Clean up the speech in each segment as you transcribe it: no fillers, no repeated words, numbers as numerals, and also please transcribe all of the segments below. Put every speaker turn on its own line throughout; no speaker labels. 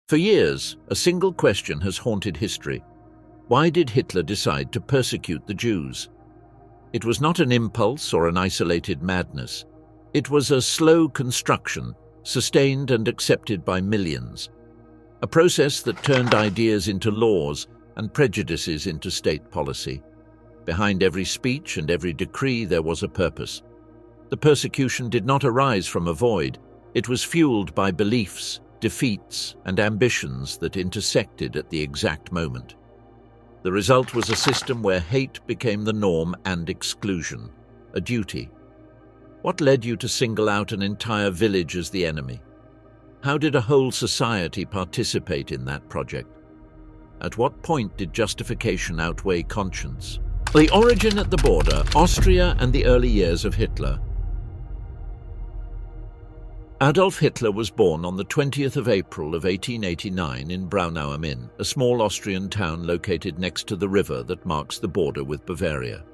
For years, a single question has haunted history. Why did Hitler decide to persecute the Jews? It was not an impulse or an isolated madness. It was a slow construction, sustained and accepted by millions. A process that turned ideas into laws and prejudices into state policy. Behind every speech and every decree there was a purpose. The persecution did not arise from a void. It was fueled by beliefs, defeats, and ambitions that intersected at the exact moment. The result was a system where hate became the norm and exclusion, a duty. What led you to single out an entire village as the enemy? How did a whole society participate in that project? At what point did justification outweigh conscience? The origin at the border, Austria and the early years of Hitler. Adolf Hitler was born on the 20th of April of 1889 in Braunau am Inn, a small Austrian town located next to the river that marks the border with Bavaria.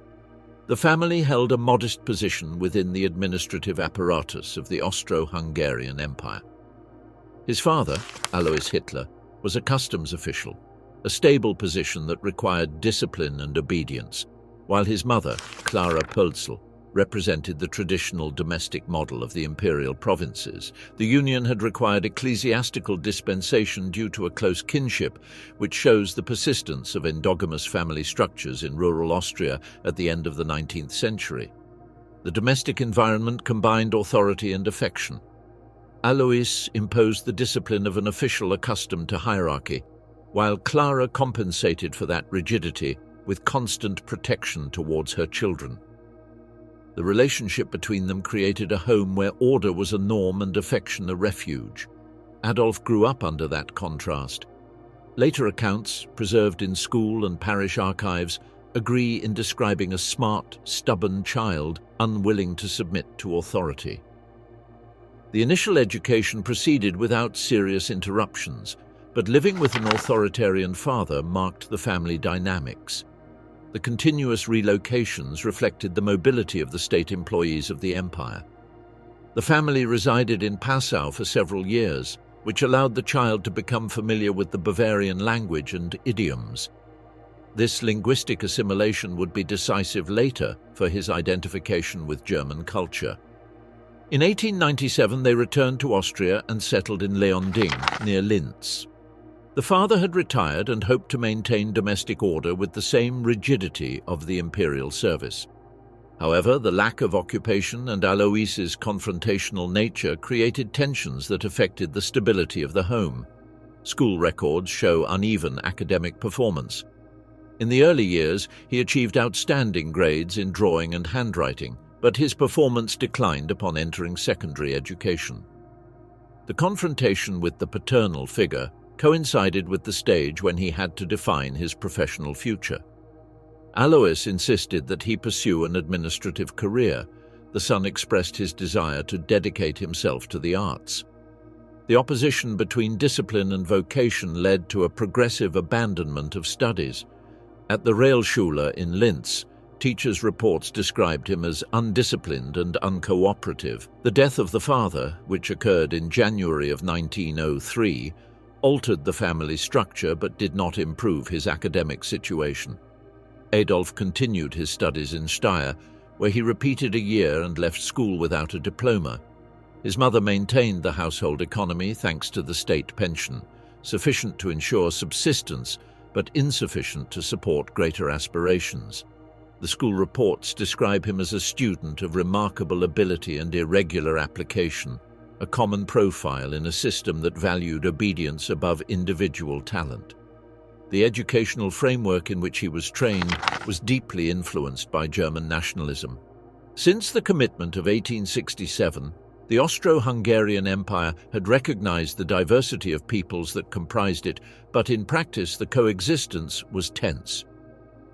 The family held a modest position within the administrative apparatus of the Austro Hungarian Empire. His father, Alois Hitler, was a customs official, a stable position that required discipline and obedience, while his mother, Clara Pölzl, represented the traditional domestic model of the imperial provinces. The union had required ecclesiastical dispensation due to a close kinship, which shows the persistence of endogamous family structures in rural Austria at the end of the 19th century. The domestic environment combined authority and affection. Alois imposed the discipline of an official accustomed to hierarchy, while Clara compensated for that rigidity with constant protection towards her children. The relationship between them created a home where order was a norm and affection a refuge. Adolf grew up under that contrast. Later accounts, preserved in school and parish archives, agree in describing a smart, stubborn child unwilling to submit to authority. The initial education proceeded without serious interruptions, but living with an authoritarian father marked the family dynamics. The continuous relocations reflected the mobility of the state employees of the empire. The family resided in Passau for several years, which allowed the child to become familiar with the Bavarian language and idioms. This linguistic assimilation would be decisive later for his identification with German culture. In 1897 they returned to Austria and settled in Leonding, near Linz. The father had retired and hoped to maintain domestic order with the same rigidity of the imperial service. However, the lack of occupation and Alois's confrontational nature created tensions that affected the stability of the home. School records show uneven academic performance. In the early years, he achieved outstanding grades in drawing and handwriting, but his performance declined upon entering secondary education. The confrontation with the paternal figure coincided with the stage when he had to define his professional future. Alois insisted that he pursue an administrative career. The son expressed his desire to dedicate himself to the arts. The opposition between discipline and vocation led to a progressive abandonment of studies. At the Realschule in Linz, teachers' reports described him as undisciplined and uncooperative. The death of the father, which occurred in January of 1903, altered the family structure but did not improve his academic situation. Adolf continued his studies in Steyr, where he repeated a year and left school without a diploma. His mother maintained the household economy thanks to the state pension, sufficient to ensure subsistence but insufficient to support greater aspirations. The school reports describe him as a student of remarkable ability and irregular application, a common profile in a system that valued obedience above individual talent. The educational framework in which he was trained was deeply influenced by German nationalism. Since the commitment of 1867, the Austro-Hungarian Empire had recognized the diversity of peoples that comprised it, but in practice the coexistence was tense.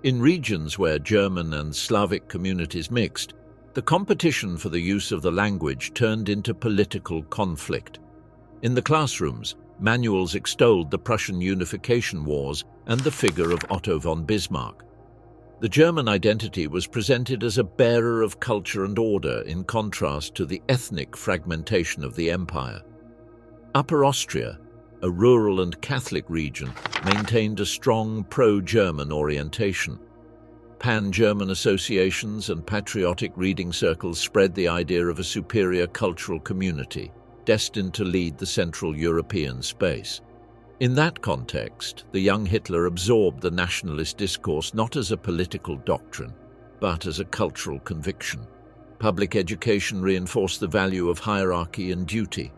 In regions where German and Slavic communities mixed, the competition for the use of the language turned into political conflict. In the classrooms, manuals extolled the Prussian unification wars and the figure of Otto von Bismarck. The German identity was presented as a bearer of culture and order in contrast to the ethnic fragmentation of the empire. Upper Austria, a rural and Catholic region, maintained a strong pro-German orientation. Pan-German associations and patriotic reading circles spread the idea of a superior cultural community, destined to lead the Central European space. In that context, the young Hitler absorbed the nationalist discourse not as a political doctrine, but as a cultural conviction. Public education reinforced the value of hierarchy and duty.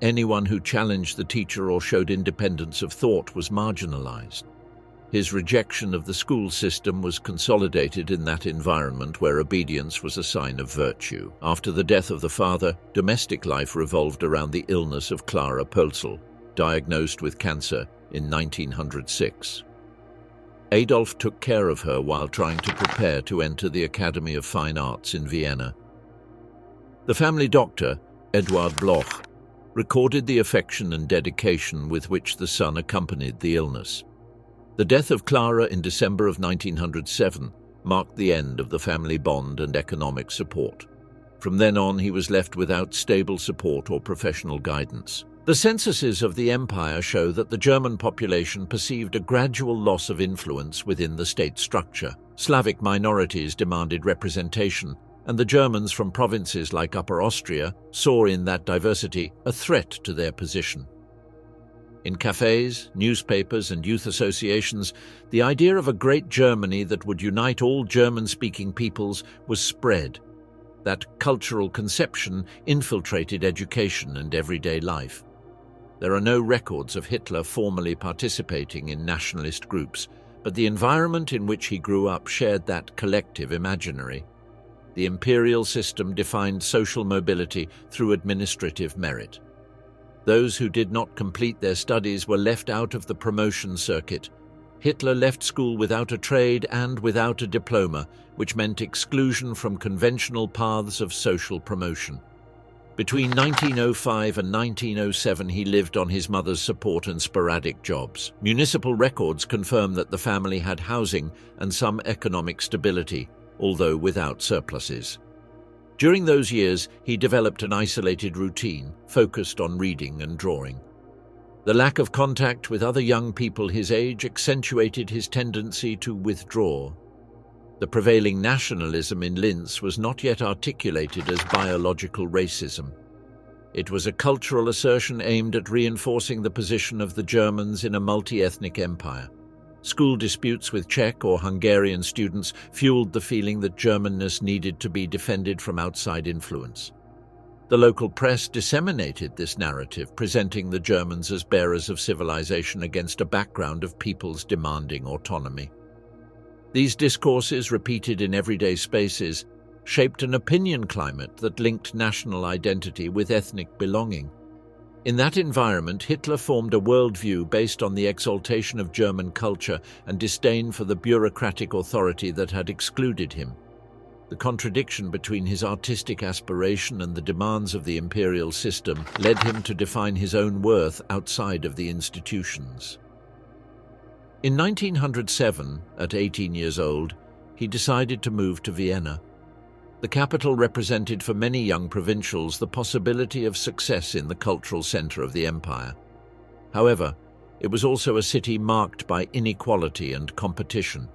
Anyone who challenged the teacher or showed independence of thought was marginalized. His rejection of the school system was consolidated in that environment where obedience was a sign of virtue. After the death of the father, domestic life revolved around the illness of Clara Pölzl, diagnosed with cancer in 1906. Adolf took care of her while trying to prepare to enter the Academy of Fine Arts in Vienna. The family doctor, Eduard Bloch, recorded the affection and dedication with which the son accompanied the illness. The death of Clara in December of 1907 marked the end of the family bond and economic support. From then on, he was left without stable support or professional guidance. The censuses of the empire show that the German population perceived a gradual loss of influence within the state structure. Slavic minorities demanded representation, and the Germans from provinces like Upper Austria saw in that diversity a threat to their position. In cafes, newspapers, and youth associations, the idea of a great Germany that would unite all German-speaking peoples was spread. That cultural conception infiltrated education and everyday life. There are no records of Hitler formally participating in nationalist groups, but the environment in which he grew up shared that collective imaginary. The imperial system defined social mobility through administrative merit. Those who did not complete their studies were left out of the promotion circuit. Hitler left school without a trade and without a diploma, which meant exclusion from conventional paths of social promotion. Between 1905 and 1907, he lived on his mother's support and sporadic jobs. Municipal records confirm that the family had housing and some economic stability, although without surpluses. During those years, he developed an isolated routine, focused on reading and drawing. The lack of contact with other young people his age accentuated his tendency to withdraw. The prevailing nationalism in Linz was not yet articulated as biological racism. It was a cultural assertion aimed at reinforcing the position of the Germans in a multi-ethnic empire. School disputes with Czech or Hungarian students fueled the feeling that Germanness needed to be defended from outside influence. The local press disseminated this narrative, presenting the Germans as bearers of civilization against a background of peoples demanding autonomy. These discourses, repeated in everyday spaces, shaped an opinion climate that linked national identity with ethnic belonging. In that environment, Hitler formed a worldview based on the exaltation of German culture and disdain for the bureaucratic authority that had excluded him. The contradiction between his artistic aspiration and the demands of the imperial system led him to define his own worth outside of the institutions. In 1907, at 18 years old, he decided to move to Vienna. The capital represented for many young provincials the possibility of success in the cultural center of the empire. However, it was also a city marked by inequality and competition.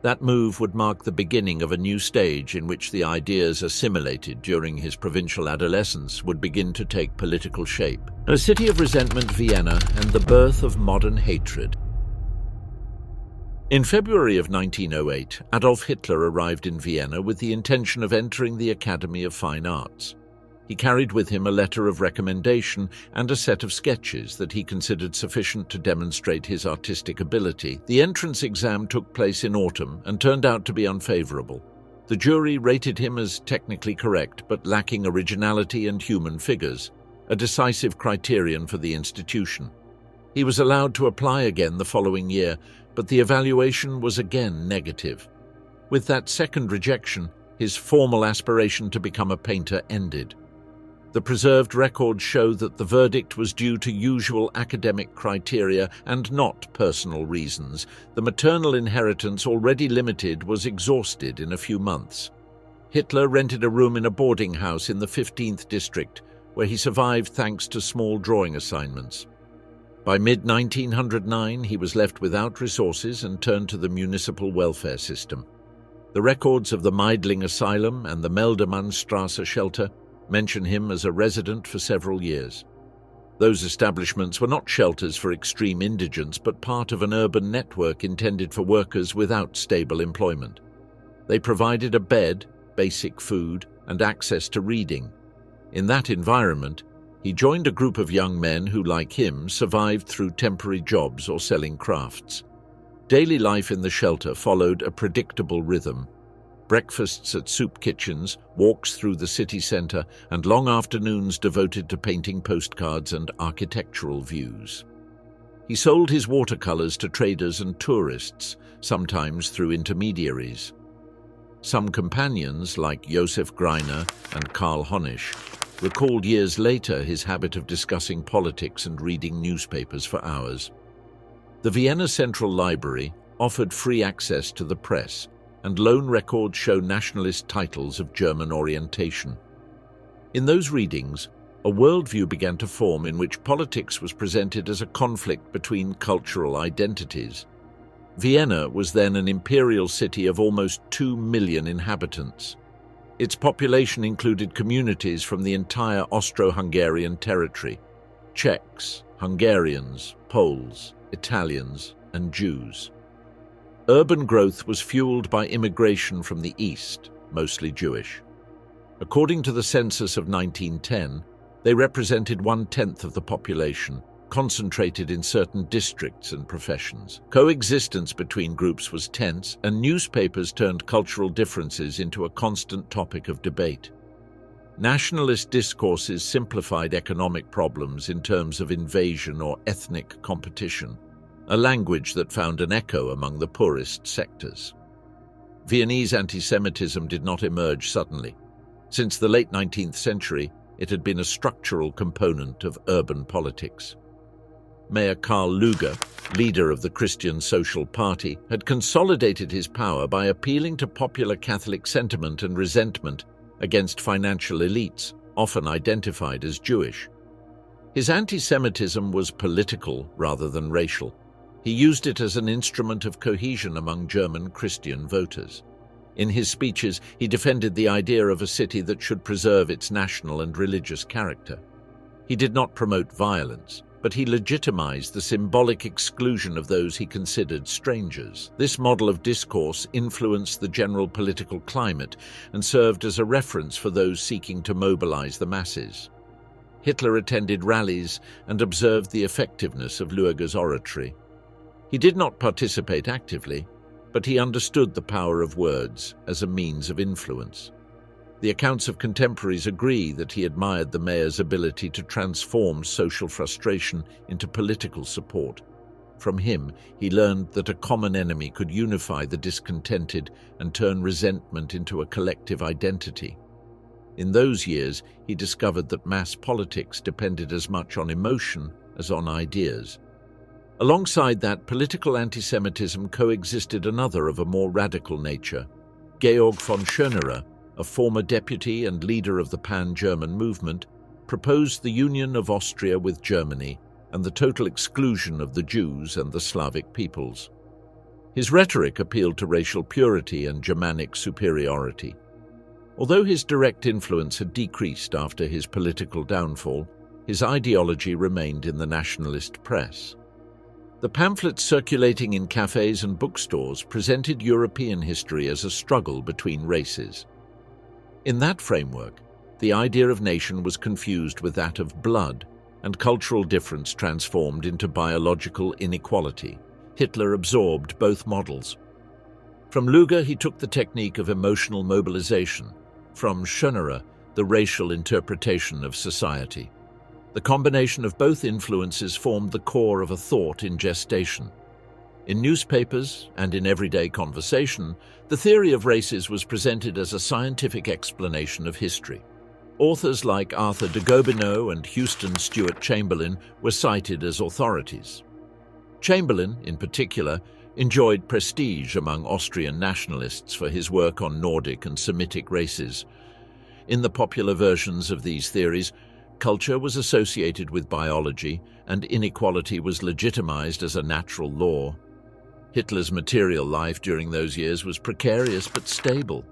That move would mark the beginning of a new stage in which the ideas assimilated during his provincial adolescence would begin to take political shape. A city of resentment, Vienna, and the birth of modern hatred. In February of 1908, Adolf Hitler arrived in Vienna with the intention of entering the Academy of Fine Arts. He carried with him a letter of recommendation and a set of sketches that he considered sufficient to demonstrate his artistic ability. The entrance exam took place in autumn and turned out to be unfavorable. The jury rated him as technically correct but lacking originality and human figures, a decisive criterion for the institution. He was allowed to apply again the following year, but the evaluation was again negative. With that second rejection, his formal aspiration to become a painter ended. The preserved records show that the verdict was due to usual academic criteria and not personal reasons. The maternal inheritance, already limited, was exhausted in a few months. Hitler rented a room in a boarding house in the 15th district, where he survived thanks to small drawing assignments. By mid-1909, he was left without resources and turned to the municipal welfare system. The records of the Meidling Asylum and the Meldemannstrasse shelter mention him as a resident for several years. Those establishments were not shelters for extreme indigents, but part of an urban network intended for workers without stable employment. They provided a bed, basic food, and access to reading. In that environment, he joined a group of young men who, like him, survived through temporary jobs or selling crafts. Daily life in the shelter followed a predictable rhythm. Breakfasts at soup kitchens, walks through the city centre, and long afternoons devoted to painting postcards and architectural views. He sold his watercolours to traders and tourists, sometimes through intermediaries. Some companions, like Josef Greiner and Karl Honisch, recalled years later his habit of discussing politics and reading newspapers for hours. The Vienna Central Library offered free access to the press, and loan records show nationalist titles of German orientation. In those readings, a worldview began to form in which politics was presented as a conflict between cultural identities. Vienna was then an imperial city of almost 2 million inhabitants. Its population included communities from the entire Austro Hungarian territory: Czechs, Hungarians, Poles, Italians, and Jews. Urban growth was fueled by immigration from the east, mostly Jewish. According to the census of 1910, they represented 1/10 of the population, concentrated in certain districts and professions. Coexistence between groups was tense, and newspapers turned cultural differences into a constant topic of debate. Nationalist discourses simplified economic problems in terms of invasion or ethnic competition, a language that found an echo among the poorest sectors. Viennese anti-Semitism did not emerge suddenly. Since the late 19th century, it had been a structural component of urban politics. Mayor Karl Lueger, leader of the Christian Social Party, had consolidated his power by appealing to popular Catholic sentiment and resentment against financial elites, often identified as Jewish. His anti-Semitism was political rather than racial. He used it as an instrument of cohesion among German Christian voters. In his speeches, he defended the idea of a city that should preserve its national and religious character. He did not promote violence, but he legitimized the symbolic exclusion of those he considered strangers. This model of discourse influenced the general political climate and served as a reference for those seeking to mobilize the masses. Hitler attended rallies and observed the effectiveness of Lueger's oratory. He did not participate actively, but he understood the power of words as a means of influence. The accounts of contemporaries agree that he admired the mayor's ability to transform social frustration into political support. From him, he learned that a common enemy could unify the discontented and turn resentment into a collective identity. In those years, he discovered that mass politics depended as much on emotion as on ideas. Alongside that, political anti-Semitism coexisted another of a more radical nature. Georg von Schönerer, a former deputy and leader of the pan-German movement, proposed the union of Austria with Germany and the total exclusion of the Jews and the Slavic peoples. His rhetoric appealed to racial purity and Germanic superiority. Although his direct influence had decreased after his political downfall, his ideology remained in the nationalist press. The pamphlets circulating in cafes and bookstores presented European history as a struggle between races. In that framework, the idea of nation was confused with that of blood, and cultural difference transformed into biological inequality. Hitler absorbed both models. From Lueger, he took the technique of emotional mobilization. From Schönerer, the racial interpretation of society. The combination of both influences formed the core of a thought in gestation. In newspapers and in everyday conversation, the theory of races was presented as a scientific explanation of history. Authors like Arthur de Gobineau and Houston Stewart Chamberlain were cited as authorities. Chamberlain, in particular, enjoyed prestige among Austrian nationalists for his work on Nordic and Semitic races. In the popular versions of these theories, culture was associated with biology, and inequality was legitimized as a natural law. Hitler's material life during those years was precarious but stable.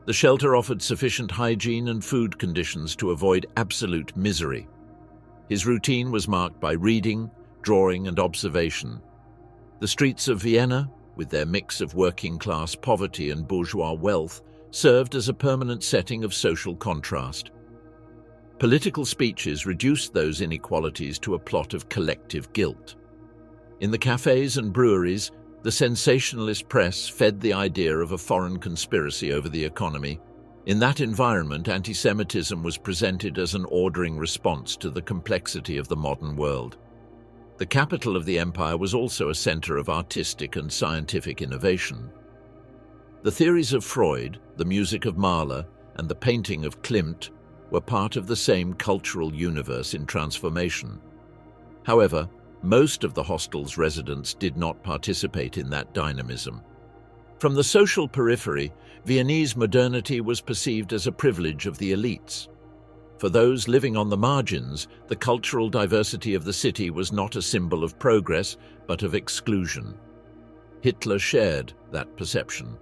The shelter offered sufficient hygiene and food conditions to avoid absolute misery. His routine was marked by reading, drawing, and observation. The streets of Vienna, with their mix of working-class poverty and bourgeois wealth, served as a permanent setting of social contrast. Political speeches reduced those inequalities to a plot of collective guilt. In the cafes and breweries, the sensationalist press fed the idea of a foreign conspiracy over the economy. In that environment, anti-Semitism was presented as an ordering response to the complexity of the modern world. The capital of the empire was also a center of artistic and scientific innovation. The theories of Freud, the music of Mahler, and the painting of Klimt were part of the same cultural universe in transformation. However, most of the hostel's residents did not participate in that dynamism. From the social periphery, Viennese modernity was perceived as a privilege of the elites. For those living on the margins, the cultural diversity of the city was not a symbol of progress, but of exclusion. Hitler shared that perception.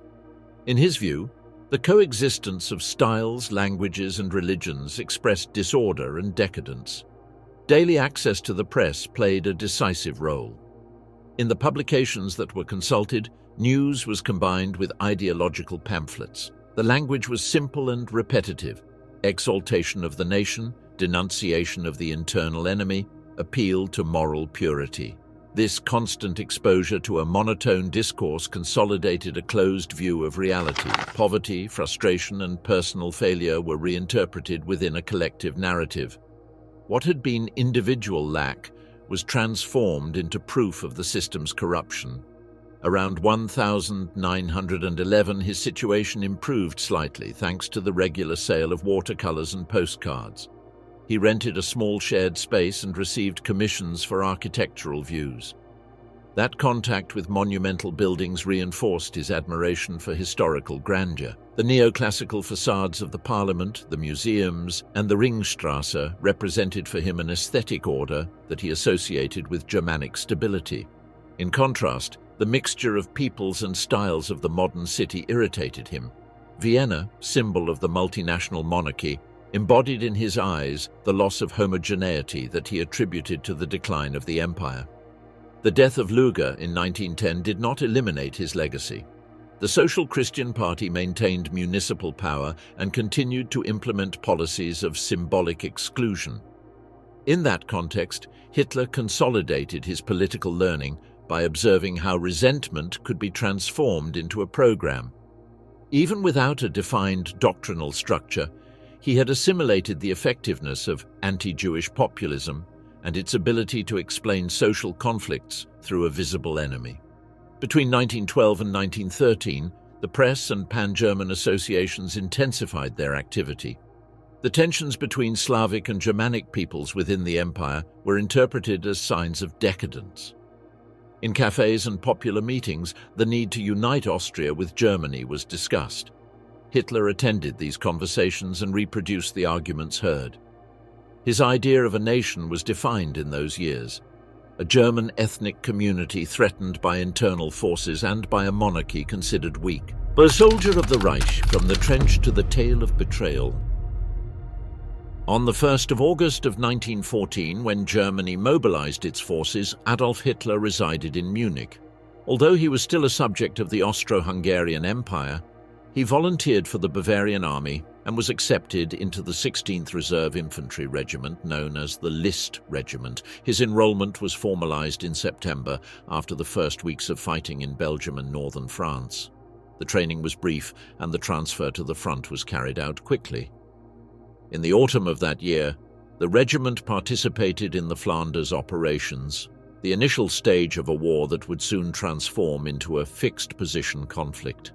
In his view, the coexistence of styles, languages, and religions expressed disorder and decadence. Daily access to the press played a decisive role. In the publications that were consulted, news was combined with ideological pamphlets. The language was simple and repetitive: exaltation of the nation, denunciation of the internal enemy, appeal to moral purity. This constant exposure to a monotone discourse consolidated a closed view of reality. Poverty, frustration, and personal failure were reinterpreted within a collective narrative. What had been individual lack was transformed into proof of the system's corruption. Around 1911, his situation improved slightly thanks to the regular sale of watercolors and postcards. He rented a small shared space and received commissions for architectural views. That contact with monumental buildings reinforced his admiration for historical grandeur. The neoclassical facades of the parliament, the museums, and the Ringstrasse represented for him an aesthetic order that he associated with Germanic stability. In contrast, the mixture of peoples and styles of the modern city irritated him. Vienna, symbol of the multinational monarchy, embodied in his eyes the loss of homogeneity that he attributed to the decline of the empire. The death of Luger in 1910 did not eliminate his legacy. The Social Christian Party maintained municipal power and continued to implement policies of symbolic exclusion. In that context, Hitler consolidated his political learning by observing how resentment could be transformed into a program. Even without a defined doctrinal structure, he had assimilated the effectiveness of anti-Jewish populism and its ability to explain social conflicts through a visible enemy. Between 1912 and 1913, the press and pan-German associations intensified their activity. The tensions between Slavic and Germanic peoples within the empire were interpreted as signs of decadence. In cafes and popular meetings, the need to unite Austria with Germany was discussed. Hitler attended these conversations and reproduced the arguments heard. His idea of a nation was defined in those years: a German ethnic community threatened by internal forces and by a monarchy considered weak. A soldier of the Reich, from the trench to the tale of betrayal. On the 1st of August of 1914, when Germany mobilized its forces, Adolf Hitler resided in Munich. Although he was still a subject of the Austro Hungarian Empire, he volunteered for the Bavarian army and was accepted into the 16th Reserve Infantry Regiment, known as the List Regiment. His enrollment was formalized in September after the first weeks of fighting in Belgium and northern France. The training was brief and the transfer to the front was carried out quickly. In the autumn of that year, the regiment participated in the Flanders operations, the initial stage of a war that would soon transform into a fixed-position conflict.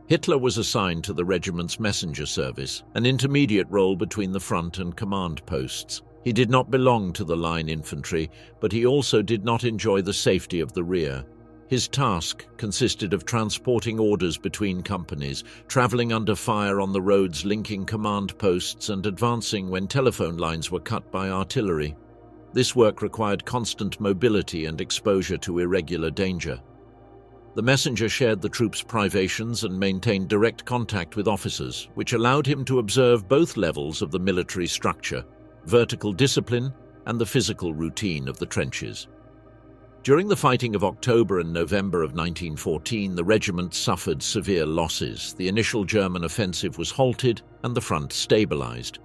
Hitler was assigned to the regiment's messenger service, an intermediate role between the front and command posts. He did not belong to the line infantry, but he also did not enjoy the safety of the rear. His task consisted of transporting orders between companies, traveling under fire on the roads linking command posts, and advancing when telephone lines were cut by artillery. This work required constant mobility and exposure to irregular danger. The messenger shared the troops' privations and maintained direct contact with officers, which allowed him to observe both levels of the military structure, vertical discipline and the physical routine of the trenches. During the fighting of October and November of 1914, the regiment suffered severe losses. The initial German offensive was halted and the front stabilized.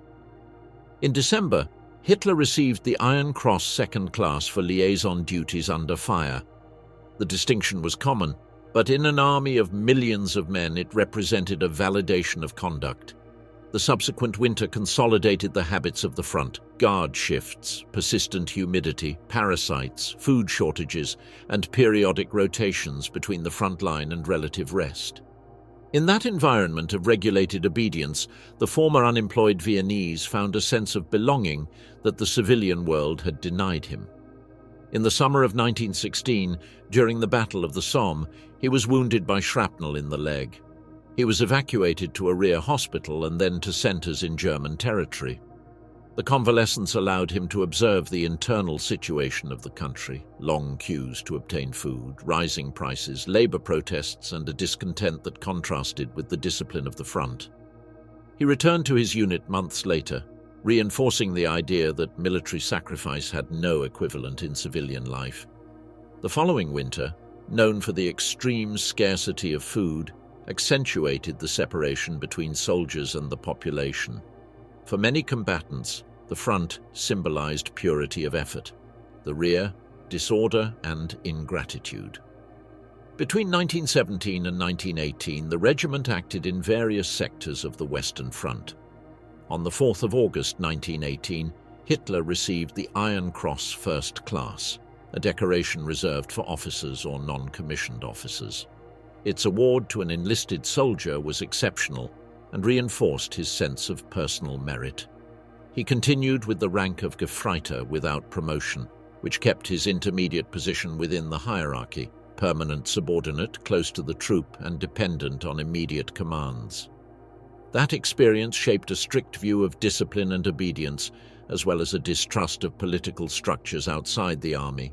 In December, Hitler received the Iron Cross Second Class for liaison duties under fire. The distinction was common, but in an army of millions of men it represented a validation of conduct. The subsequent winter consolidated the habits of the front: guard shifts, persistent humidity, parasites, food shortages, and periodic rotations between the front line and relative rest. In that environment of regulated obedience, the former unemployed Viennese found a sense of belonging that the civilian world had denied him. In the summer of 1916, during the Battle of the Somme, he was wounded by shrapnel in the leg. He was evacuated to a rear hospital and then to centers in German territory. The convalescence allowed him to observe the internal situation of the country: long queues to obtain food, rising prices, labor protests, and a discontent that contrasted with the discipline of the front. He returned to his unit months later, reinforcing the idea that military sacrifice had no equivalent in civilian life. The following winter, known for the extreme scarcity of food, accentuated the separation between soldiers and the population. For many combatants, the front symbolized purity of effort, the rear, disorder and ingratitude. Between 1917 and 1918, the regiment acted in various sectors of the Western Front. On the 4th of August 1918, Hitler received the Iron Cross First Class, a decoration reserved for officers or non-commissioned officers. Its award to an enlisted soldier was exceptional and reinforced his sense of personal merit. He continued with the rank of Gefreiter without promotion, which kept his intermediate position within the hierarchy, permanent subordinate close to the troop and dependent on immediate commands. That experience shaped a strict view of discipline and obedience, as well as a distrust of political structures outside the army.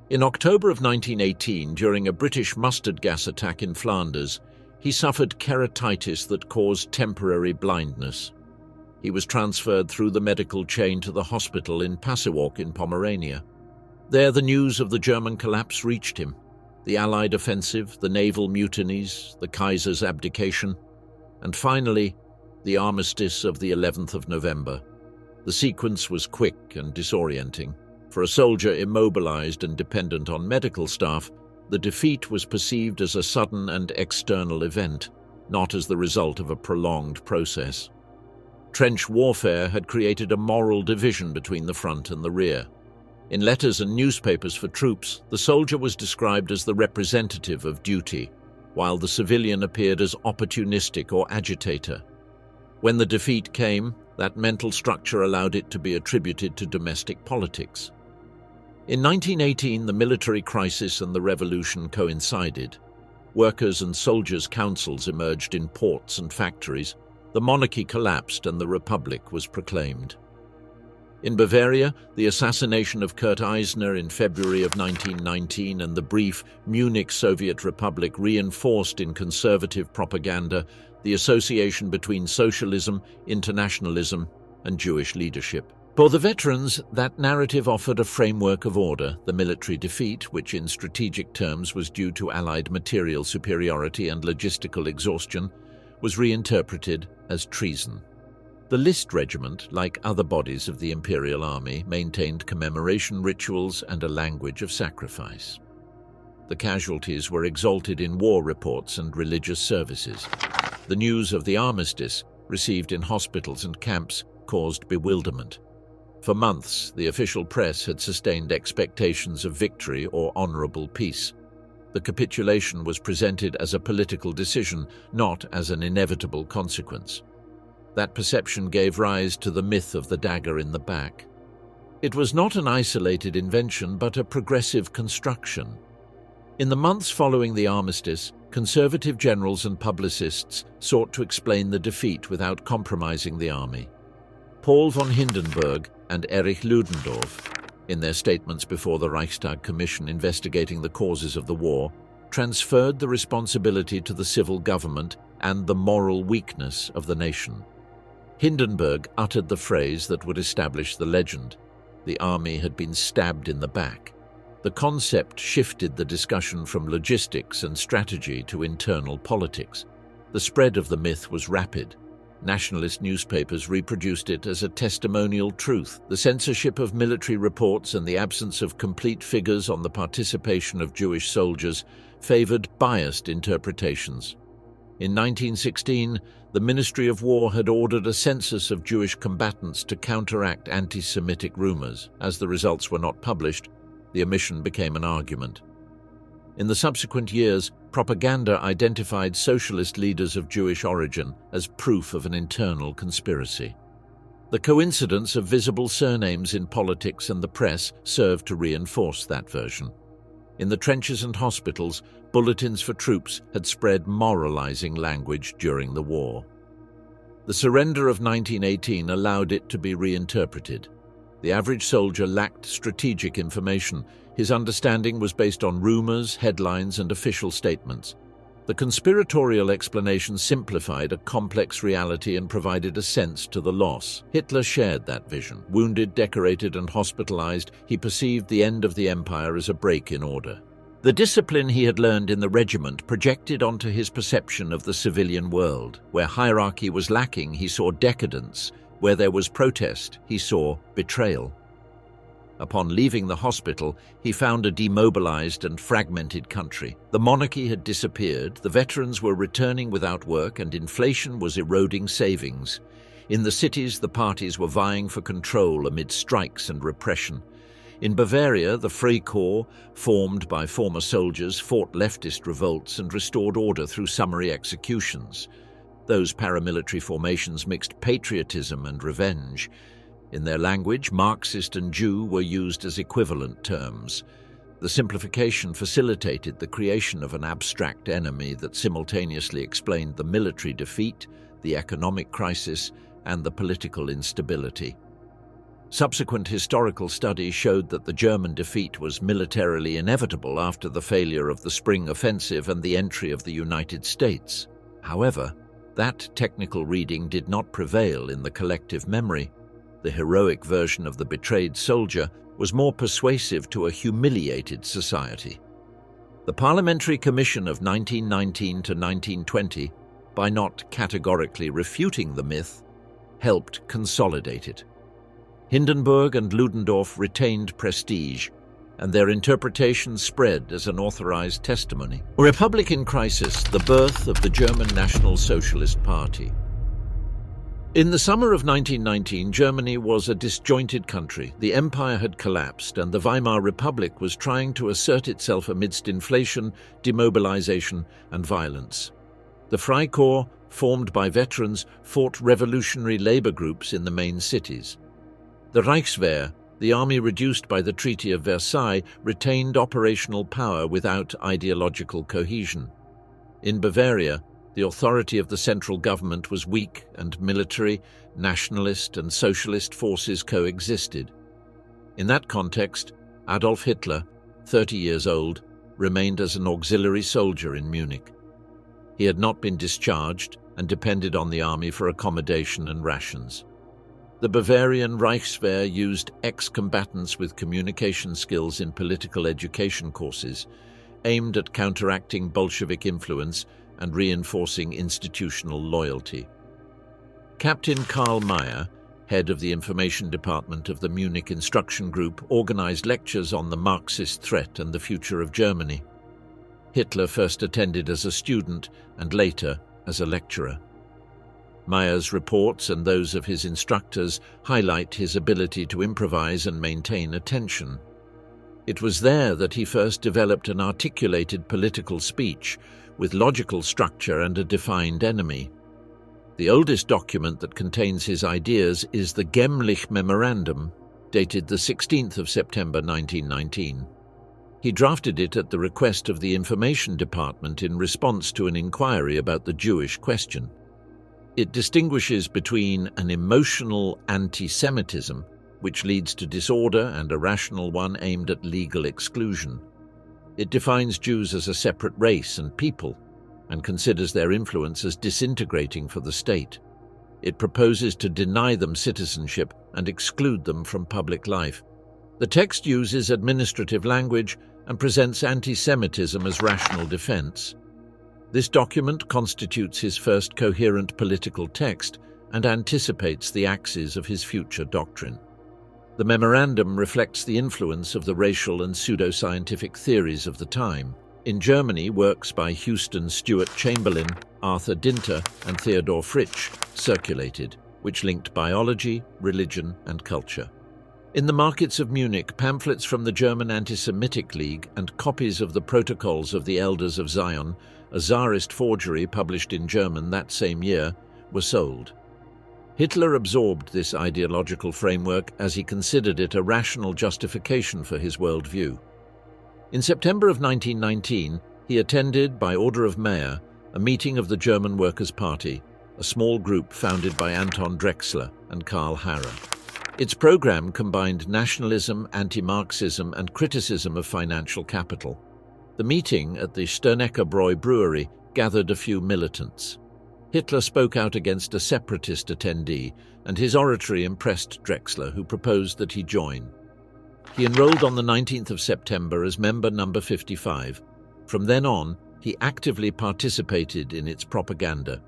In October of 1918, during a British mustard gas attack in Flanders, he suffered keratitis that caused temporary blindness. He was transferred through the medical chain to the hospital in Passewalk in Pomerania. There the news of the German collapse reached him: the Allied offensive, the naval mutinies, the Kaiser's abdication, and finally, the armistice of the 11th of November. The sequence was quick and disorienting. For a soldier immobilized and dependent on medical staff, the defeat was perceived as a sudden and external event, not as the result of a prolonged process. Trench warfare had created a moral division between the front and the rear. In letters and newspapers for troops, the soldier was described as the representative of duty, while the civilian appeared as opportunistic or agitator. When the defeat came, that mental structure allowed it to be attributed to domestic politics. In 1918, the military crisis and the revolution coincided. Workers' and soldiers' councils emerged in ports and factories. The monarchy collapsed and the republic was proclaimed. In Bavaria, the assassination of Kurt Eisner in February of 1919 and the brief Munich Soviet Republic reinforced in conservative propaganda the association between socialism, internationalism, and Jewish leadership. For the veterans, that narrative offered a framework of order. The military defeat, which in strategic terms was due to Allied material superiority and logistical exhaustion, was reinterpreted as treason. The List Regiment, like other bodies of the Imperial Army, maintained commemoration rituals and a language of sacrifice. The casualties were exalted in war reports and religious services. The news of the armistice, received in hospitals and camps, caused bewilderment. For months, the official press had sustained expectations of victory or honorable peace. The capitulation was presented as a political decision, not as an inevitable consequence. That perception gave rise to the myth of the dagger in the back. It was not an isolated invention, but a progressive construction. In the months following the armistice, conservative generals and publicists sought to explain the defeat without compromising the army. Paul von Hindenburg and Erich Ludendorff, in their statements before the Reichstag Commission investigating the causes of the war, transferred the responsibility to the civil government and the moral weakness of the nation. Hindenburg uttered the phrase that would establish the legend: the army had been stabbed in the back. The concept shifted the discussion from logistics and strategy to internal politics. The spread of the myth was rapid. Nationalist newspapers reproduced it as a testimonial truth. The censorship of military reports and the absence of complete figures on the participation of Jewish soldiers favored biased interpretations. In 1916, the Ministry of War had ordered a census of Jewish combatants to counteract anti-Semitic rumors. As the results were not published, the omission became an argument. In the subsequent years, propaganda identified socialist leaders of Jewish origin as proof of an internal conspiracy. The coincidence of visible surnames in politics and the press served to reinforce that version. In the trenches and hospitals, bulletins for troops had spread moralizing language during the war. The surrender of 1918 allowed it to be reinterpreted. The average soldier lacked strategic information. His understanding was based on rumors, headlines, and official statements. The conspiratorial explanation simplified a complex reality and provided a sense to the loss. Hitler shared that vision. Wounded, decorated, and hospitalized, he perceived the end of the empire as a break in order. The discipline he had learned in the regiment projected onto his perception of the civilian world. Where hierarchy was lacking, he saw decadence. Where there was protest, he saw betrayal. Upon leaving the hospital, he found a demobilized and fragmented country. The monarchy had disappeared, the veterans were returning without work, and inflation was eroding savings. In the cities, the parties were vying for control amid strikes and repression. In Bavaria, the Freikorps, formed by former soldiers, fought leftist revolts and restored order through summary executions. Those paramilitary formations mixed patriotism and revenge. In their language, Marxist and Jew were used as equivalent terms. The simplification facilitated the creation of an abstract enemy that simultaneously explained the military defeat, the economic crisis, and the political instability. Subsequent historical studies showed that the German defeat was militarily inevitable after the failure of the Spring Offensive and the entry of the United States. However, that technical reading did not prevail in the collective memory. The heroic version of the betrayed soldier was more persuasive to a humiliated society. The Parliamentary Commission of 1919 to 1920, by not categorically refuting the myth, helped consolidate it. Hindenburg and Ludendorff retained prestige, and their interpretation spread as an authorized testimony. Republic in crisis, the birth of the German National Socialist Party. In the summer of 1919, Germany was a disjointed country. The empire had collapsed, and the Weimar Republic was trying to assert itself amidst inflation, demobilization, and violence. The Freikorps, formed by veterans, fought revolutionary labor groups in the main cities. The Reichswehr, the army reduced by the Treaty of Versailles, retained operational power without ideological cohesion. In Bavaria, the authority of the central government was weak, and military, nationalist, and socialist forces coexisted. In that context, Adolf Hitler, 30 years old, remained as an auxiliary soldier in Munich. He had not been discharged and depended on the army for accommodation and rations. The Bavarian Reichswehr used ex-combatants with communication skills in political education courses, aimed at counteracting Bolshevik influence and reinforcing institutional loyalty. Captain Karl Mayer, head of the information department of the Munich Instruction Group, organized lectures on the Marxist threat and the future of Germany. Hitler first attended as a student and later as a lecturer. Mayer's reports and those of his instructors highlight his ability to improvise and maintain attention. It was there that he first developed an articulated political speech with logical structure and a defined enemy. The oldest document that contains his ideas is the Gemlich Memorandum, dated the 16th of September 1919. He drafted it at the request of the Information Department in response to an inquiry about the Jewish question. It distinguishes between an emotional anti-Semitism, which leads to disorder, and a rational one aimed at legal exclusion. It defines Jews as a separate race and people, and considers their influence as disintegrating for the state. It proposes to deny them citizenship and exclude them from public life. The text uses administrative language and presents anti-Semitism as rational defense. This document constitutes his first coherent political text and anticipates the axes of his future doctrine. The memorandum reflects the influence of the racial and pseudoscientific theories of the time. In Germany, works by Houston Stewart Chamberlain, Arthur Dinter, and Theodor Fritsch circulated, which linked biology, religion, and culture. In the markets of Munich, pamphlets from the German Anti-Semitic League and copies of the Protocols of the Elders of Zion, a Tsarist forgery published in German that same year, were sold. Hitler absorbed this ideological framework as he considered it a rational justification for his worldview. In September of 1919, he attended, by order of Mayer, a meeting of the German Workers' Party, a small group founded by Anton Drexler and Karl Harrer. Its program combined nationalism, anti-Marxism, and criticism of financial capital. The meeting at the Sternecker Bräu brewery gathered a few militants. Hitler spoke out against a separatist attendee, and his oratory impressed Drexler, who proposed that he join. He enrolled on the 19th of September as member number 55. From then on, he actively participated in its propaganda.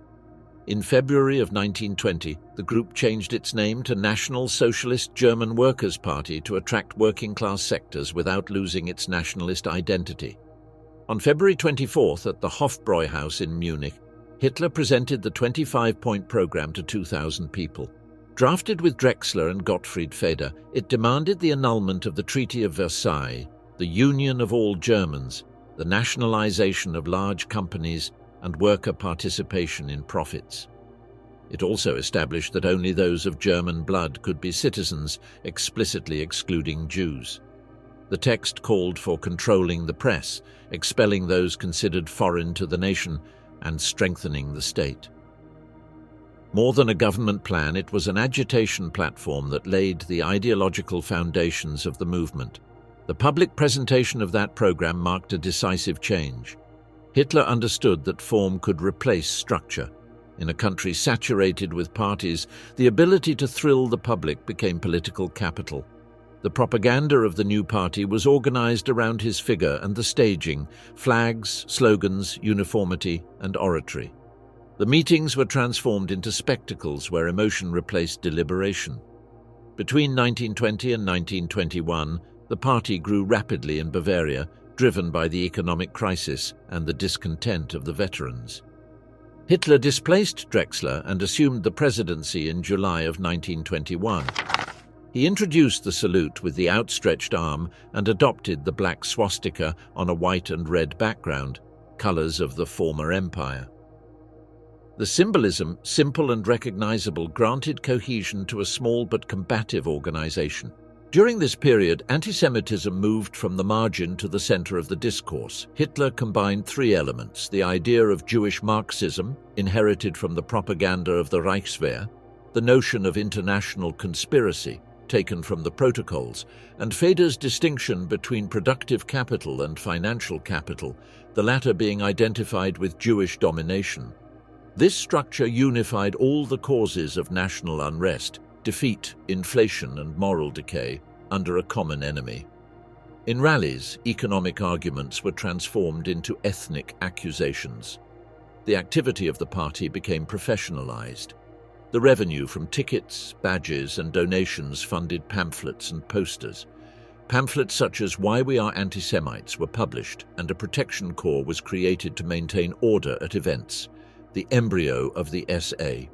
In February of 1920, the group changed its name to National Socialist German Workers' Party to attract working-class sectors without losing its nationalist identity. On February 24th, at the Hofbräuhaus in Munich, Hitler presented the 25-point program to 2,000 people. Drafted with Drexler and Gottfried Feder, it demanded the annulment of the Treaty of Versailles, the union of all Germans, the nationalization of large companies, and worker participation in profits. It also established that only those of German blood could be citizens, explicitly excluding Jews. The text called for controlling the press, expelling those considered foreign to the nation, and strengthening the state. More than a government plan, it was an agitation platform that laid the ideological foundations of the movement. The public presentation of that program marked a decisive change. Hitler understood that form could replace structure. In a country saturated with parties, the ability to thrill the public became political capital. The propaganda of the new party was organized around his figure and the staging, flags, slogans, uniformity, and oratory. The meetings were transformed into spectacles where emotion replaced deliberation. Between 1920 and 1921, the party grew rapidly in Bavaria, driven by the economic crisis and the discontent of the veterans. Hitler displaced Drexler and assumed the presidency in July of 1921. He introduced the salute with the outstretched arm and adopted the black swastika on a white and red background, colors of the former empire. The symbolism, simple and recognizable, granted cohesion to a small but combative organization. During this period, anti-Semitism moved from the margin to the center of the discourse. Hitler combined three elements: the idea of Jewish Marxism, inherited from the propaganda of the Reichswehr, the notion of international conspiracy, taken from the protocols, and Feder's distinction between productive capital and financial capital, the latter being identified with Jewish domination. This structure unified all the causes of national unrest, defeat, inflation, and moral decay under a common enemy. In rallies, economic arguments were transformed into ethnic accusations. The activity of the party became professionalized. The revenue from tickets, badges, and donations funded pamphlets and posters. Pamphlets such as "Why We Are Anti-Semites" were published, and a protection corps was created to maintain order at events, the embryo of the SA.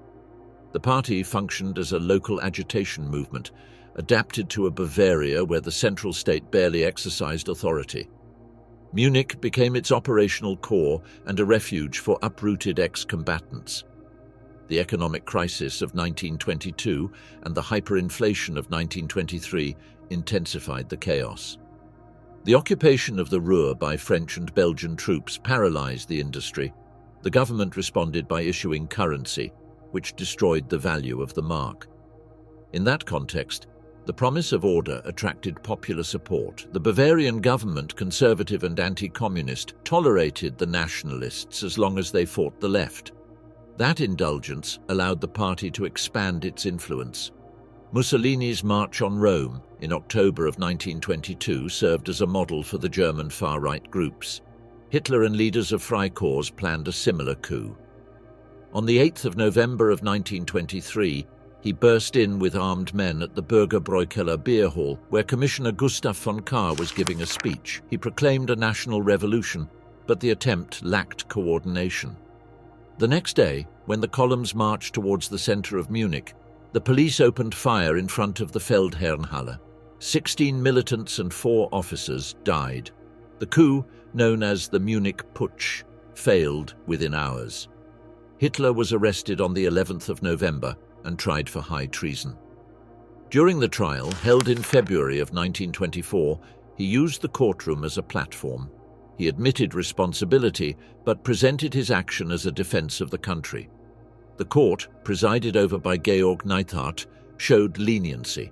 The party functioned as a local agitation movement, adapted to a Bavaria where the central state barely exercised authority. Munich became its operational core and a refuge for uprooted ex-combatants. The economic crisis of 1922 and the hyperinflation of 1923 intensified the chaos. The occupation of the Ruhr by French and Belgian troops paralyzed the industry. The government responded by issuing currency, which destroyed the value of the mark. In that context, the The promise of order attracted popular support. The Bavarian government, conservative and anti-communist, tolerated the nationalists as long as they fought the left. That indulgence allowed the party to expand its influence. Mussolini's March on Rome in October of 1922 served as a model for the German far-right groups. Hitler and leaders of Freikorps planned a similar coup. On the 8th of November of 1923, he burst in with armed men at the Bürgerbräukeller beer hall, where Commissioner Gustav von Kahr was giving a speech. He proclaimed a national revolution, but the attempt lacked coordination. The next day, when the columns marched towards the center of Munich, the police opened fire in front of the Feldherrnhalle. 16 militants and 4 officers died. The coup, known as the Munich Putsch, failed within hours. Hitler was arrested on the 11th of November and tried for high treason. During the trial, held in February of 1924, he used the courtroom as a platform. He admitted responsibility, but presented his action as a defense of the country. The court, presided over by Georg Neithardt, showed leniency.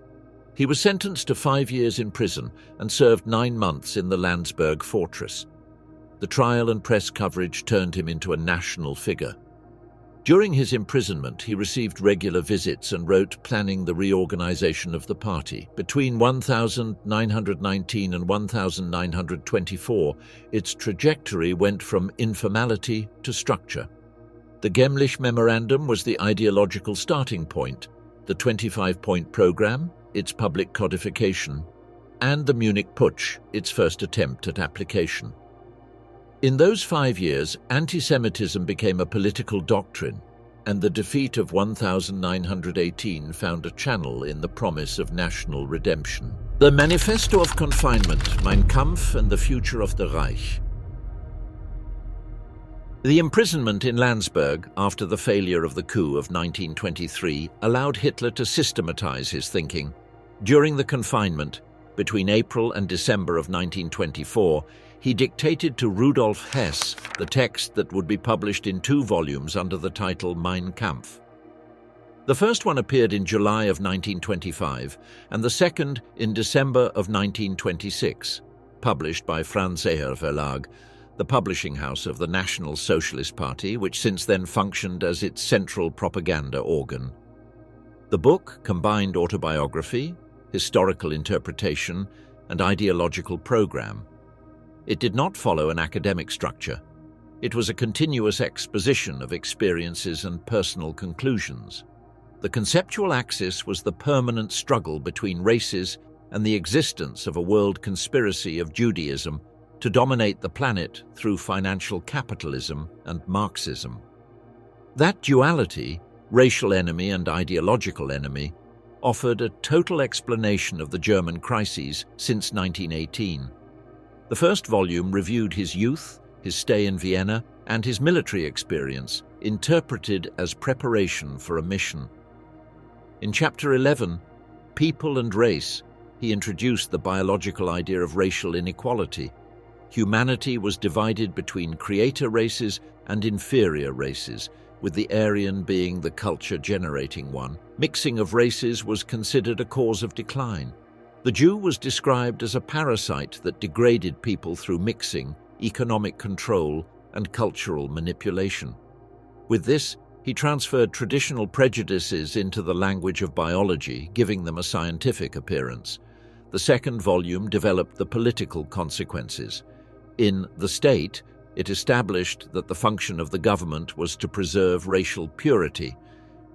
He was sentenced to 5 years in prison and served 9 months in the Landsberg fortress. The trial and press coverage turned him into a national figure. During his imprisonment, he received regular visits and wrote planning the reorganization of the party. Between 1919 and 1924, its trajectory went from informality to structure. The Gemlich Memorandum was the ideological starting point, the 25-point program, its public codification, and the Munich Putsch, its first attempt at application. In those 5 years, anti-Semitism became a political doctrine, and the defeat of 1918 found a channel in the promise of national redemption. The Manifesto of Confinement, Mein Kampf and the Future of the Reich. The imprisonment in Landsberg after the failure of the coup of 1923 allowed Hitler to systematize his thinking. During the confinement, between April and December of 1924, he dictated to Rudolf Hess the text that would be published in 2 volumes under the title Mein Kampf. The first one appeared in July of 1925, and the second in December of 1926, published by Franzéher Verlag, the publishing house of the National Socialist Party, which since then functioned as its central propaganda organ. The book combined autobiography, historical interpretation, and ideological program. It did not follow an academic structure. It was a continuous exposition of experiences and personal conclusions. The conceptual axis was the permanent struggle between races and the existence of a world conspiracy of Judaism to dominate the planet through financial capitalism and Marxism. That duality, racial enemy and ideological enemy, offered a total explanation of the German crises since 1918. The first volume reviewed his youth, his stay in Vienna, and his military experience, interpreted as preparation for a mission. In Chapter 11, People and Race, he introduced the biological idea of racial inequality. Humanity was divided between creator races and inferior races, with the Aryan being the culture-generating one. Mixing of races was considered a cause of decline. The Jew was described as a parasite that degraded people through mixing, economic control, and cultural manipulation. With this, he transferred traditional prejudices into the language of biology, giving them a scientific appearance. The second volume developed the political consequences. In The State, it established that the function of the government was to preserve racial purity.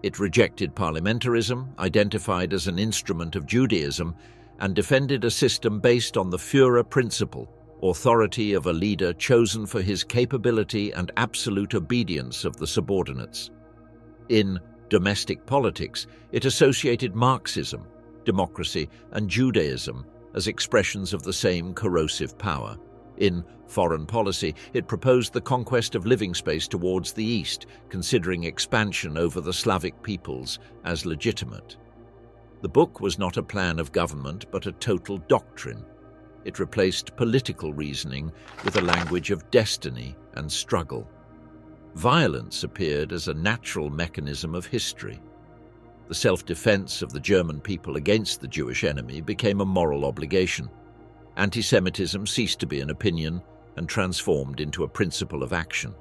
It rejected parliamentarism, identified as an instrument of Judaism, and defended a system based on the Führer principle, authority of a leader chosen for his capability and absolute obedience of the subordinates. In Domestic Politics, it associated Marxism, democracy, and Judaism as expressions of the same corrosive power. In Foreign Policy, it proposed the conquest of living space towards the East, considering expansion over the Slavic peoples as legitimate. The book was not a plan of government, but a total doctrine. It replaced political reasoning with a language of destiny and struggle. Violence appeared as a natural mechanism of history. The self-defense of the German people against the Jewish enemy became a moral obligation. Anti-Semitism ceased to be an opinion and transformed into a principle of action.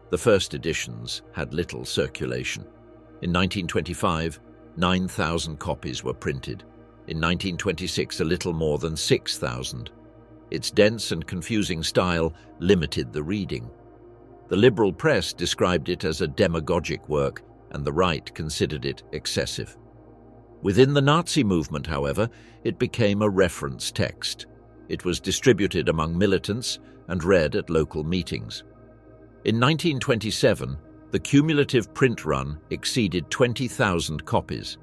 The first editions had little circulation. In 1925, 9,000 copies were printed. In 1926, a little more than 6,000. Its dense and confusing style limited the reading. The liberal press described it as a demagogic work, and the right considered it excessive. Within the Nazi movement, however, it became a reference text. It was distributed among militants and read at local meetings. In 1927, the cumulative print run exceeded 20,000 copies,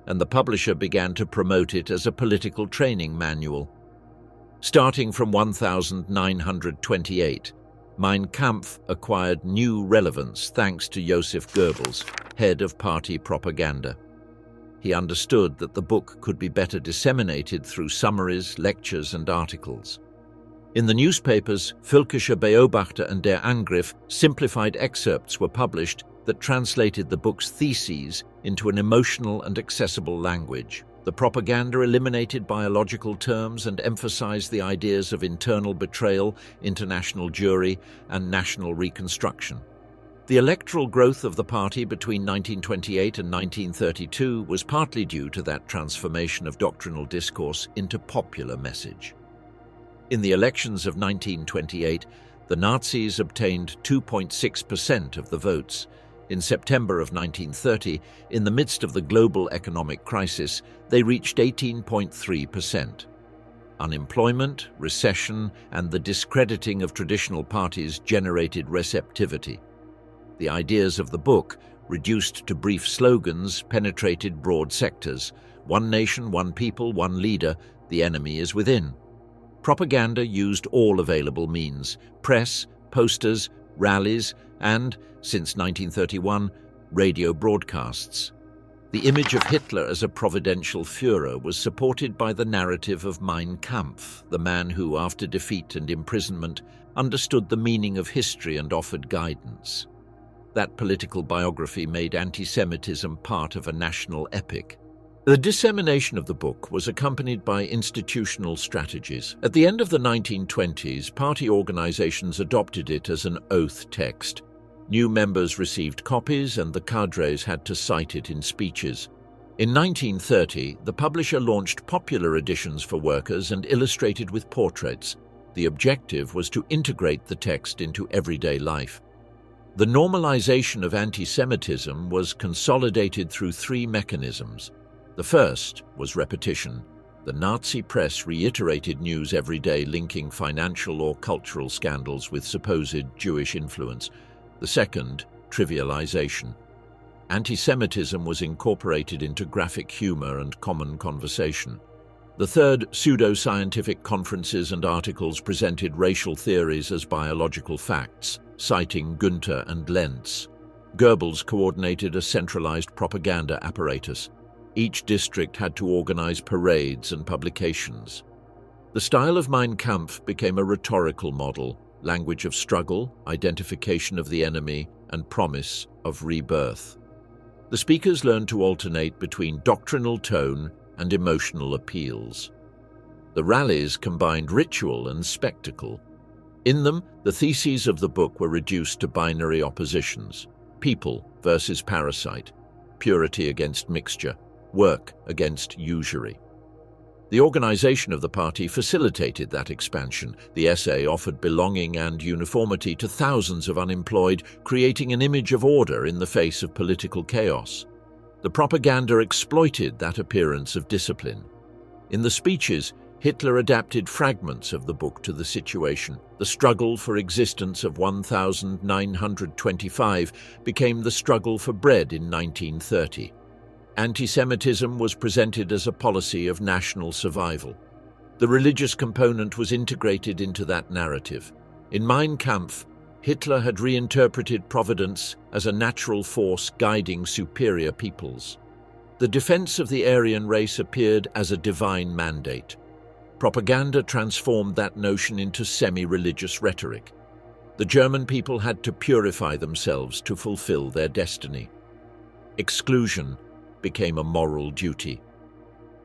and the publisher began to promote it as a political training manual. Starting from 1928, Mein Kampf acquired new relevance thanks to Joseph Goebbels, head of party propaganda. He understood that the book could be better disseminated through summaries, lectures, and articles. In the newspapers, Völkischer Beobachter and Der Angriff, simplified excerpts were published that translated the book's theses into an emotional and accessible language. The propaganda eliminated biological terms and emphasized the ideas of internal betrayal, international jury, and national reconstruction. The electoral growth of the party between 1928 and 1932 was partly due to that transformation of doctrinal discourse into popular message. In the elections of 1928, the Nazis obtained 2.6% of the votes. In September of 1930, in the midst of the global economic crisis, they reached 18.3%. Unemployment, recession, and the discrediting of traditional parties generated receptivity. The ideas of the book, reduced to brief slogans, penetrated broad sectors. One nation, one people, one leader, the enemy is within. Propaganda used all available means: press, posters, rallies, and, since 1931, radio broadcasts. The image of Hitler as a providential Führer was supported by the narrative of Mein Kampf, the man who, after defeat and imprisonment, understood the meaning of history and offered guidance. That political biography made anti-Semitism part of a national epic. The dissemination of the book was accompanied by institutional strategies. At the end of the 1920s, party organizations adopted it as an oath text. New members received copies, and the cadres had to cite it in speeches. In 1930, the publisher launched popular editions for workers and illustrated with portraits. The objective was to integrate the text into everyday life. The normalization of anti-Semitism was consolidated through three mechanisms. The first was repetition. The Nazi press reiterated news every day linking financial or cultural scandals with supposed Jewish influence. The second, trivialization. Anti-Semitism was incorporated into graphic humor and common conversation. The third, pseudo-scientific conferences and articles presented racial theories as biological facts, citing Günther and Lentz. Goebbels coordinated a centralized propaganda apparatus. Each district had to organize parades and publications. The style of Mein Kampf became a rhetorical model, language of struggle, identification of the enemy, and promise of rebirth. The speakers learned to alternate between doctrinal tone and emotional appeals. The rallies combined ritual and spectacle. In them, the theses of the book were reduced to binary oppositions: people versus parasite, purity against mixture, work against usury. The organization of the party facilitated that expansion. The essay offered belonging and uniformity to thousands of unemployed, creating an image of order in the face of political chaos. The propaganda exploited that appearance of discipline. In the speeches, Hitler adapted fragments of the book to the situation. The struggle for existence of 1925 became the struggle for bread in 1930. Anti-Semitism was presented as a policy of national survival. The religious component was integrated into that narrative. In Mein Kampf, Hitler had reinterpreted providence as a natural force guiding superior peoples. The defense of the Aryan race appeared as a divine mandate. Propaganda transformed that notion into semi-religious rhetoric. The German people had to purify themselves to fulfill their destiny. Exclusion. became a moral duty.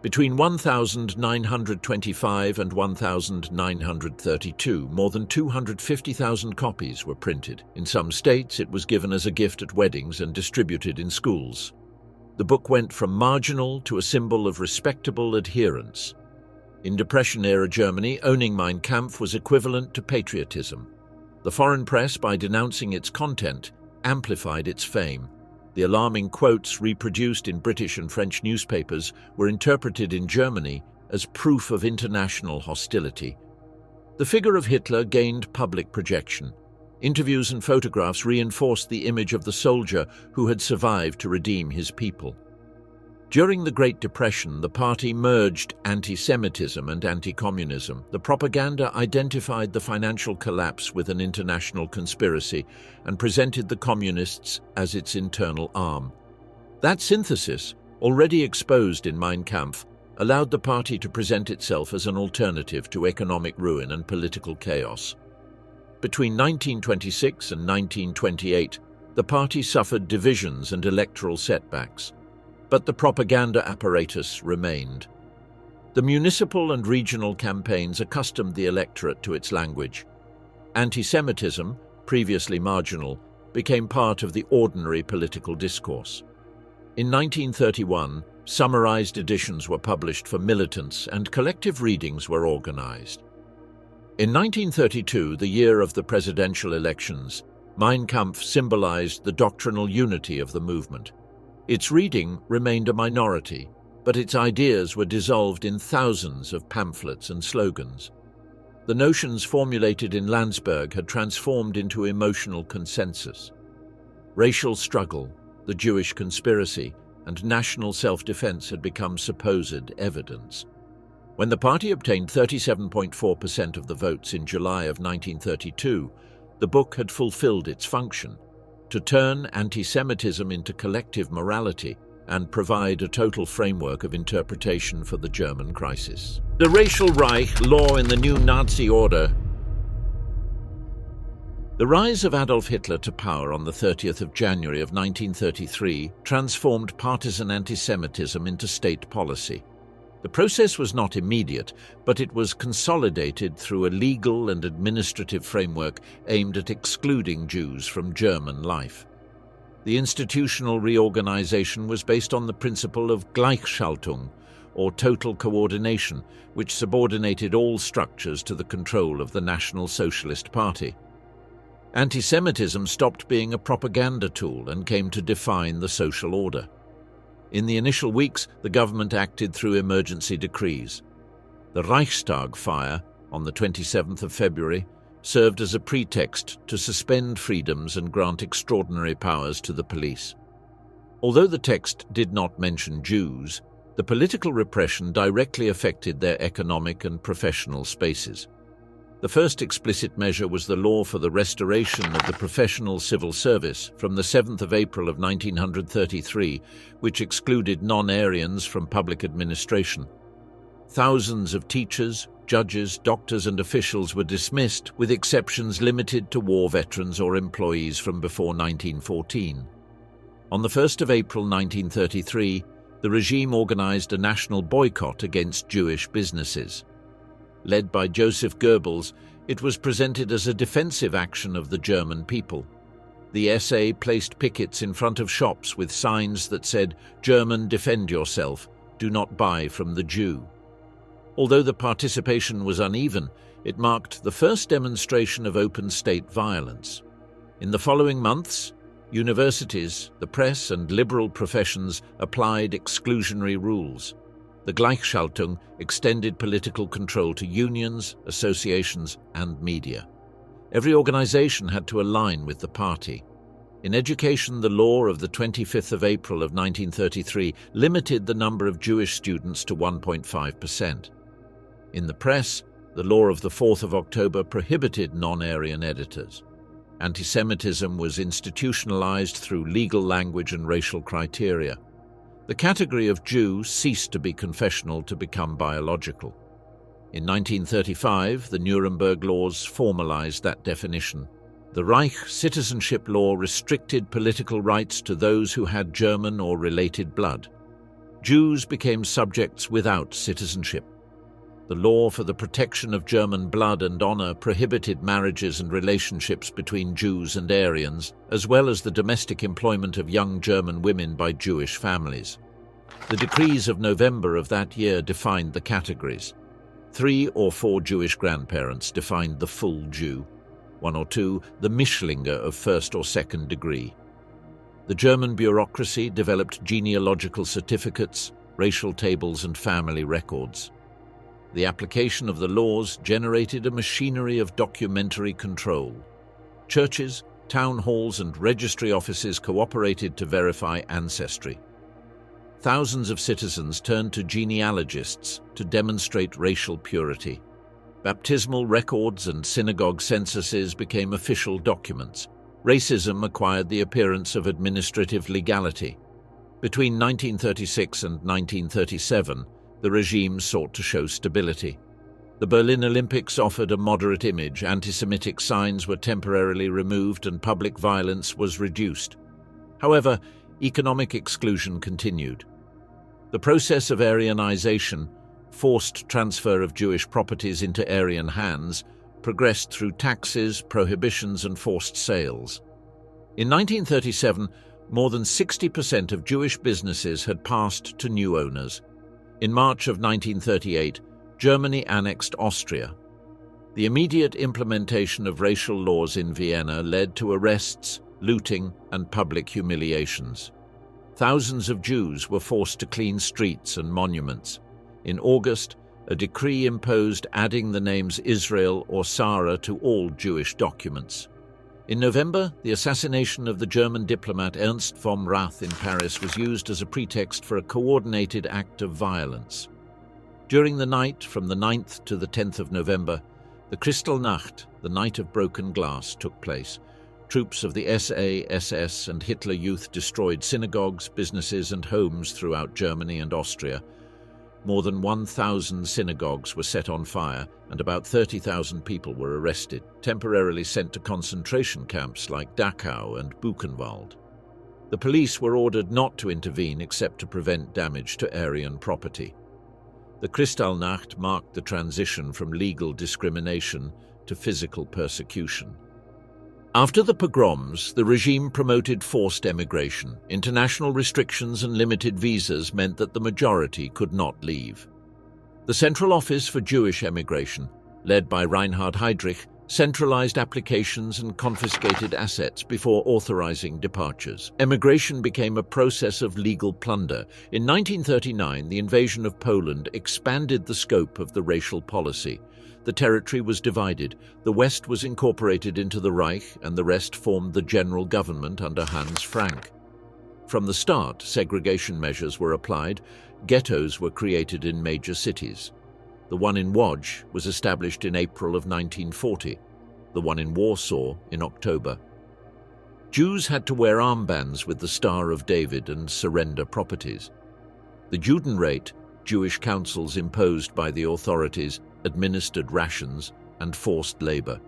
Between 1925 and 1932, more than 250,000 copies were printed. In some states, it was given as a gift at weddings and distributed in schools. The book went from marginal to a symbol of respectable adherence. In Depression-era Germany, owning Mein Kampf was equivalent to patriotism. The foreign press, by denouncing its content, amplified its fame. The alarming quotes reproduced in British and French newspapers were interpreted in Germany as proof of international hostility. The figure of Hitler gained public projection. Interviews and photographs reinforced the image of the soldier who had survived to redeem his people. During the Great Depression, the party merged anti-Semitism and anti-communism. The propaganda identified the financial collapse with an international conspiracy and presented the communists as its internal arm. That synthesis, already exposed in Mein Kampf, allowed the party to present itself as an alternative to economic ruin and political chaos. Between 1926 and 1928, the party suffered divisions and electoral setbacks. But the propaganda apparatus remained. The municipal and regional campaigns accustomed the electorate to its language. Anti-Semitism, previously marginal, became part of the ordinary political discourse. In 1931, summarized editions were published for militants and collective readings were organized. In 1932, the year of the presidential elections, Mein Kampf symbolized the doctrinal unity of the movement. Its reading remained a minority, but its ideas were dissolved in thousands of pamphlets and slogans. The notions formulated in Landsberg had transformed into emotional consensus. Racial struggle, the Jewish conspiracy, and national self-defense had become supposed evidence. When the party obtained 37.4% of the votes in July of 1932, the book had fulfilled its function: to turn anti-Semitism into collective morality and provide a total framework of interpretation for the German crisis. The racial Reich, law in the new Nazi order. The rise of Adolf Hitler to power on the 30th of January of 1933 transformed partisan anti-Semitism into state policy. The process was not immediate, but it was consolidated through a legal and administrative framework aimed at excluding Jews from German life. The institutional reorganization was based on the principle of Gleichschaltung, or total coordination, which subordinated all structures to the control of the National Socialist Party. Anti-Semitism stopped being a propaganda tool and came to define the social order. In the initial weeks, the government acted through emergency decrees. The Reichstag fire, on the 27th of February, served as a pretext to suspend freedoms and grant extraordinary powers to the police. Although the text did not mention Jews, the political repression directly affected their economic and professional spaces. The first explicit measure was the law for the restoration of the professional civil service from the 7th of April of 1933, which excluded non-Aryans from public administration. Thousands of teachers, judges, doctors and officials were dismissed, with exceptions limited to war veterans or employees from before 1914. On the 1st of April 1933, the regime organized a national boycott against Jewish businesses. Led by Joseph Goebbels, it was presented as a defensive action of the German people. The SA placed pickets in front of shops with signs that said, "German, defend yourself, do not buy from the Jew." Although the participation was uneven, it marked the first demonstration of open state violence. In the following months, universities, the press and liberal professions applied exclusionary rules. The Gleichschaltung extended political control to unions, associations, and media. Every organization had to align with the party. In education, the law of the 25th of April of 1933 limited the number of Jewish students to 1.5%. In the press, the law of the 4th of October prohibited non-Aryan editors. Anti-Semitism was institutionalized through legal language and racial criteria. The category of Jew ceased to be confessional to become biological. In 1935, the Nuremberg laws formalized that definition. The Reich citizenship law restricted political rights to those who had German or related blood. Jews became subjects without citizenship. The law for the protection of German blood and honor prohibited marriages and relationships between Jews and Aryans, as well as the domestic employment of young German women by Jewish families. The decrees of November of that year defined the categories. 3 or 4 Jewish grandparents defined the full Jew, 1 or 2 the Mischlinge of first or second degree. The German bureaucracy developed genealogical certificates, racial tables, and family records. The application of the laws generated a machinery of documentary control. Churches, town halls, and registry offices cooperated to verify ancestry. Thousands of citizens turned to genealogists to demonstrate racial purity. Baptismal records and synagogue censuses became official documents. Racism acquired the appearance of administrative legality. Between 1936 and 1937, the regime sought to show stability. The Berlin Olympics offered a moderate image, anti-Semitic signs were temporarily removed, and public violence was reduced. However, economic exclusion continued. The process of Aryanization, forced transfer of Jewish properties into Aryan hands, progressed through taxes, prohibitions, and forced sales. In 1937, more than 60% of Jewish businesses had passed to new owners. In March of 1938, Germany annexed Austria. The immediate implementation of racial laws in Vienna led to arrests, looting, and public humiliations. Thousands of Jews were forced to clean streets and monuments. In August, a decree imposed adding the names Israel or Sarah to all Jewish documents. In November, the assassination of the German diplomat Ernst vom Rath in Paris was used as a pretext for a coordinated act of violence. During the night from the 9th to the 10th of November, the Kristallnacht, the Night of Broken Glass, took place. Troops of the SA, SS, and Hitler Youth destroyed synagogues, businesses, and homes throughout Germany and Austria. More than 1,000 synagogues were set on fire, and about 30,000 people were arrested, temporarily sent to concentration camps like Dachau and Buchenwald. The police were ordered not to intervene except to prevent damage to Aryan property. The Kristallnacht marked the transition from legal discrimination to physical persecution. After the pogroms, the regime promoted forced emigration. International restrictions and limited visas meant that the majority could not leave. The Central Office for Jewish Emigration, led by Reinhard Heydrich, centralized applications and confiscated assets before authorizing departures. Emigration became a process of legal plunder. In 1939, the invasion of Poland expanded the scope of the racial policy. The territory was divided. The West was incorporated into the Reich, and the rest formed the general government under Hans Frank. From the start, segregation measures were applied. Ghettos were created in major cities. The one in Łódź was established in April of 1940, the one in Warsaw in October. Jews had to wear armbands with the Star of David and surrender properties. The Judenrat, Jewish councils imposed by the authorities, administered rations and forced labor.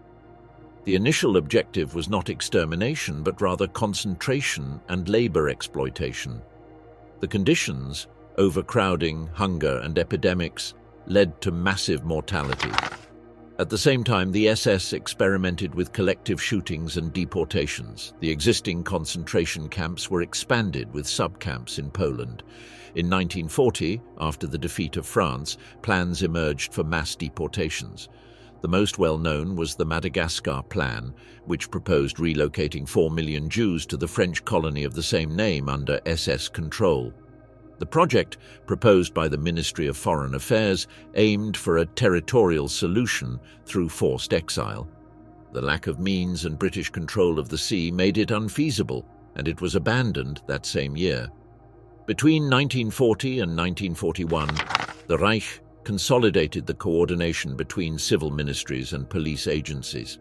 The initial objective was not extermination, but rather concentration and labor exploitation. The conditions, overcrowding, hunger, and epidemics, led to massive mortality. At the same time, the SS experimented with collective shootings and deportations. The existing concentration camps were expanded with subcamps in Poland. In 1940, after the defeat of France, plans emerged for mass deportations. The most well-known was the Madagascar Plan, which proposed relocating 4 million Jews to the French colony of the same name under SS control. The project, proposed by the Ministry of Foreign Affairs, aimed for a territorial solution through forced exile. The lack of means and British control of the sea made it unfeasible, and it was abandoned that same year. Between 1940 and 1941, the Reich consolidated the coordination between civil ministries and police agencies.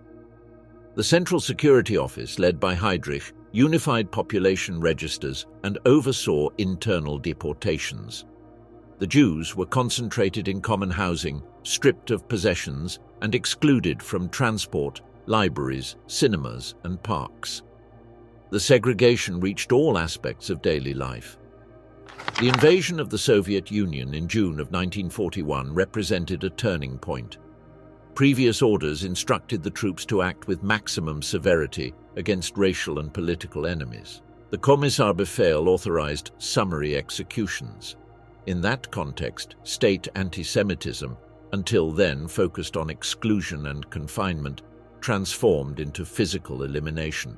The Central Security Office, led by Heydrich, unified population registers and oversaw internal deportations. The Jews were concentrated in common housing, stripped of possessions, and excluded from transport, libraries, cinemas, and parks. The segregation reached all aspects of daily life. The invasion of the Soviet Union in June of 1941 represented a turning point. Previous orders instructed the troops to act with maximum severity against racial and political enemies. The Kommissarbefehl authorized summary executions. In that context, state anti-Semitism, until then focused on exclusion and confinement, transformed into physical elimination.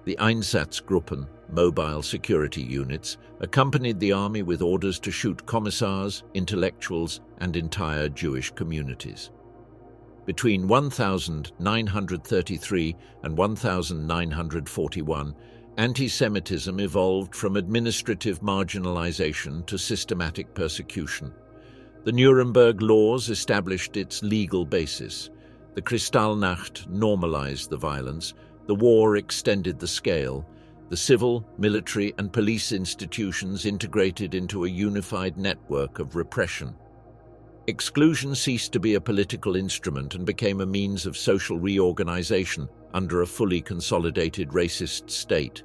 The Einsatzgruppen, mobile security units, accompanied the army with orders to shoot commissars, intellectuals, and entire Jewish communities. Between 1933 and 1941, anti-Semitism evolved from administrative marginalization to systematic persecution. The Nuremberg laws established its legal basis. The Kristallnacht normalized the violence. The war extended the scale. The civil, military, and police institutions integrated into a unified network of repression. Exclusion ceased to be a political instrument and became a means of social reorganization under a fully consolidated racist state.